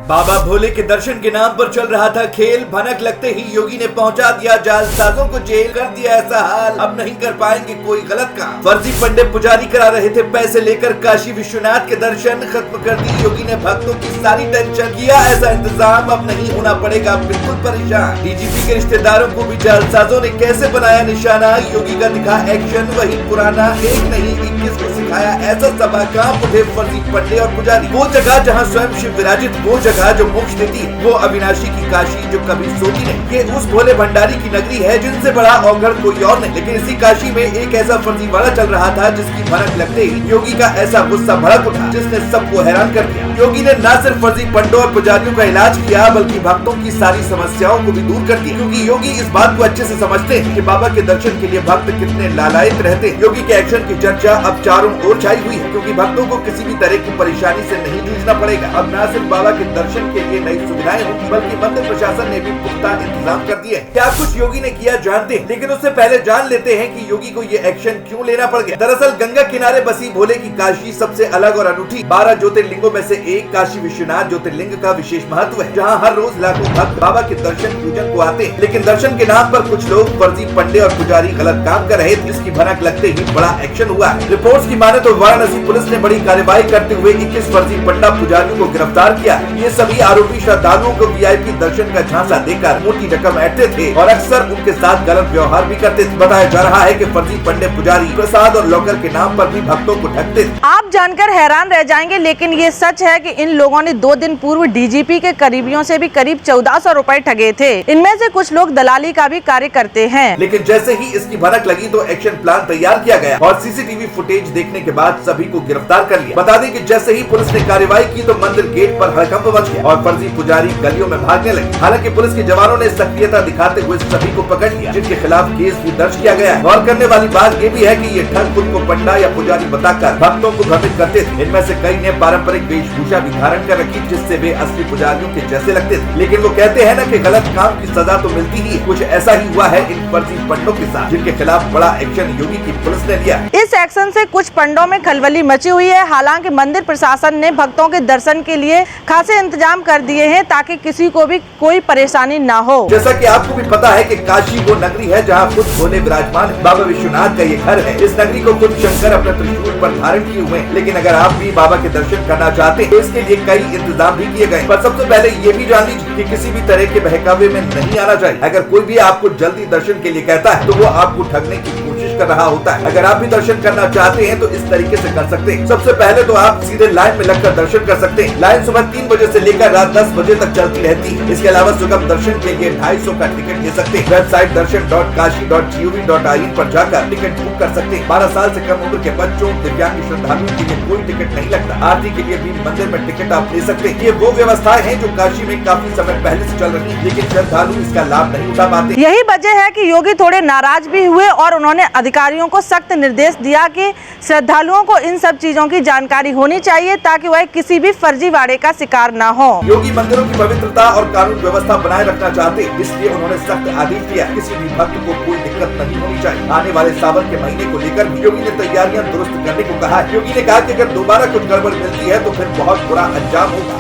बाबा भोले के दर्शन के नाम पर चल रहा था खेल। भनक लगते ही योगी ने पहुंचा दिया जालसाजों को जेल। कर दिया ऐसा हाल अब नहीं कर पाएंगे कोई गलत काम। फर्जी पंडित पुजारी करा रहे थे पैसे लेकर काशी विश्वनाथ के दर्शन। खत्म कर दी योगी ने भक्तों की सारी टेंशन। किया ऐसा इंतजाम अब नहीं होना पड़ेगा बिल्कुल परेशान। डीजीपी के रिश्तेदारों को भी जालसाजों ने कैसे बनाया निशाना। योगी का दिखा एक्शन वही पुराना। एक नहीं 21 को सिखाया ऐसा सभा। कांप उठे फर्जी पंडित और पुजारी। वो जगह जहाँ स्वयं शिव विराजित, वो जगह जो मोक्ष देती है, वो अविनाशी की काशी जो कभी सोती नहीं। ये उस भोले भंडारी की नगरी है जिनसे बड़ा औघड़ कोई और नहीं। लेकिन इसी काशी में एक ऐसा फर्जीवाड़ा चल रहा था जिसकी भनक लगते ही योगी का ऐसा गुस्सा भड़क उठा जिसने सबको हैरान कर दिया। योगी ने न सिर्फ फर्जी पंडितों और पुजारियों का इलाज किया बल्कि भक्तों की सारी समस्याओं को भी दूर कर दिया। क्योंकि योगी इस बात को अच्छे से समझते हैं कि बाबा के दर्शन के लिए भक्त कितने लालायित रहते हैं। योगी के एक्शन की चर्चा अब चारों ओर छाई हुई है क्योंकि भक्तों को किसी भी तरह की परेशानी से नहीं जूझना पड़ेगा। अब न सिर्फ बाबा के दर्शन के लिए नई सुविधाएं होंगी बल्कि मंदिर प्रशासन ने भी पुख्ता इंतजाम कर दिए। क्या कुछ योगी ने किया जानते हैं, लेकिन उससे पहले जान लेते हैं कि योगी को ये एक्शन क्यों लेना पड़ गया। दरअसल गंगा किनारे बसी भोले की काशी सबसे अलग और अनूठी 12 ज्योतिर्लिंगों में से एक काशी विश्वनाथ ज्योतिर्लिंग का विशेष महत्व है, जहाँ हर रोज लाखों भक्त बाबा के दर्शन पूजन को आते हैं। लेकिन दर्शन के नाम पर कुछ लोग फर्जी पंडित और पुजारी गलत काम कर रहे थे, जिसकी भनक लगते ही बड़ा एक्शन हुआ है। रिपोर्ट्स की माने तो वाराणसी पुलिस ने बड़ी कार्रवाई करते हुए 21 फर्जी पंडित पुजारियों को गिरफ्तार किया। ये सभी आरोपी श्रद्धालुओं को वीआईपी दर्शन का झांसा देकर मोटी रकम ऐंठते थे और अक्सर उनके साथ गलत व्यवहार भी करते थे। बताया जा रहा है कि फर्जी पंडित पुजारी प्रसाद और लॉकर के नाम पर भी भक्तों को ठगते थे। आप जानकर हैरान रह जाएंगे, लेकिन ये सच है कि इन लोगों ने 2 दिन पूर्व डीजीपी के करीबियों से भी करीब 1400 रुपए ठगे थे। इनमें से कुछ लोग दलाली का भी कार्य करते हैं। लेकिन जैसे ही इसकी भनक लगी तो एक्शन प्लान तैयार किया गया और सीसीटीवी फुटेज देखने के बाद सभी को गिरफ्तार कर लिया। बता दें कि जैसे ही पुलिस ने कार्रवाई की तो मंदिर गेट पर हड़कंप मच गया और फर्जी पुजारी गलियों में भागने लगे। हालांकि पुलिस के जवानों ने सक्रियता दिखाते हुए सभी को पकड़ लिया, जिनके खिलाफ केस भी दर्ज किया गया है। गौर करने वाली बात ये भी है कि ये ठग खुद को पंडा या पुजारी बताकर भक्तों को भ्रमित करते थे। इनमें से कई ने पारंपरिक वेशभूषा भी धारण कर रखी जिससे वे असली पुजारियों के जैसे लगते थे। लेकिन वो कहते हैं न कि गलत काम की सजा तो मिलती ही। कुछ ऐसा ही हुआ है इन फर्जी पंडितों के साथ, जिनके खिलाफ बड़ा एक्शन योगी की पुलिस ने लिया। इस एक्शन से कुछ पंडों में खलबली मची हुई है। हालांकि मंदिर प्रशासन ने भक्तों के दर्शन के लिए खासे इंतजाम कर दिए हैं ताकि किसी को भी कोई परेशानी ना हो। जैसा कि आपको भी पता है कि काशी वो नगरी है जहाँ खुद भोले विराजमान है। बाबा विश्वनाथ का ये घर है। इस नगरी को खुद शंकर अपने त्रिशूल पर धारण किए हुए हैं। लेकिन अगर आप भी बाबा के दर्शन करना चाहते हैं तो इसके लिए कई इंतजाम भी किए गए। पर सबसे पहले ये भी जान लीजिए कि किसी भी तरह के बहकावे में नहीं आना चाहिए। अगर कोई भी आपको जल्दी दर्शन के लिए कहता है तो वो आपको ठगने की कोशिश कर रहा होता है। अगर आप भी दर्शन करना चाहते हैं तो इस तरीके से कर सकते हैं। सबसे पहले तो आप सीधे लाइन में लगकर दर्शन कर सकते हैं। लाइन सुबह 3 बजे से लेकर रात 10 बजे तक चलती रहती है। इसके अलावा सुगम दर्शन के लिए 250 का टिकट ले सकते हैं। वेबसाइट darshan.kashi.gov.in पर जाकर टिकट बुक कर सकते हैं। 12 साल से कम उम्र के बच्चों, दिव्यांग श्रद्धालुओं के लिए कोई टिकट नहीं लगता। आरती के लिए भी मंदिर में टिकट आप ले सकते हैं। ये वो व्यवस्थाएं हैं जो काशी में काफी समय पहले से चल रही है, लेकिन श्रद्धालु इसका लाभ नहीं उठा पाते। यही वजह है कि योगी थोड़े नाराज भी हुए और उन्होंने अधिकारियों को सख्त निर्देश दिया कि श्रद्धालुओं को इन सब चीजों की जानकारी होनी चाहिए ताकि वह किसी भी फर्जीवाड़े का शिकार न हो। योगी मंदिरों की पवित्रता और कानून व्यवस्था बनाए रखना चाहते, इसलिए उन्होंने सख्त आदेश दिया। किसी भी भक्त को कोई दिक्कत नहीं होनी चाहिए। आने वाले सावन के महीने को लेकर भी योगी ने तैयारियां दुरुस्त करने को कहा। योगी ने कहा कि अगर दोबारा कुछ गड़बड़ मिलती है तो फिर बहुत बुरा अंजाम होगा।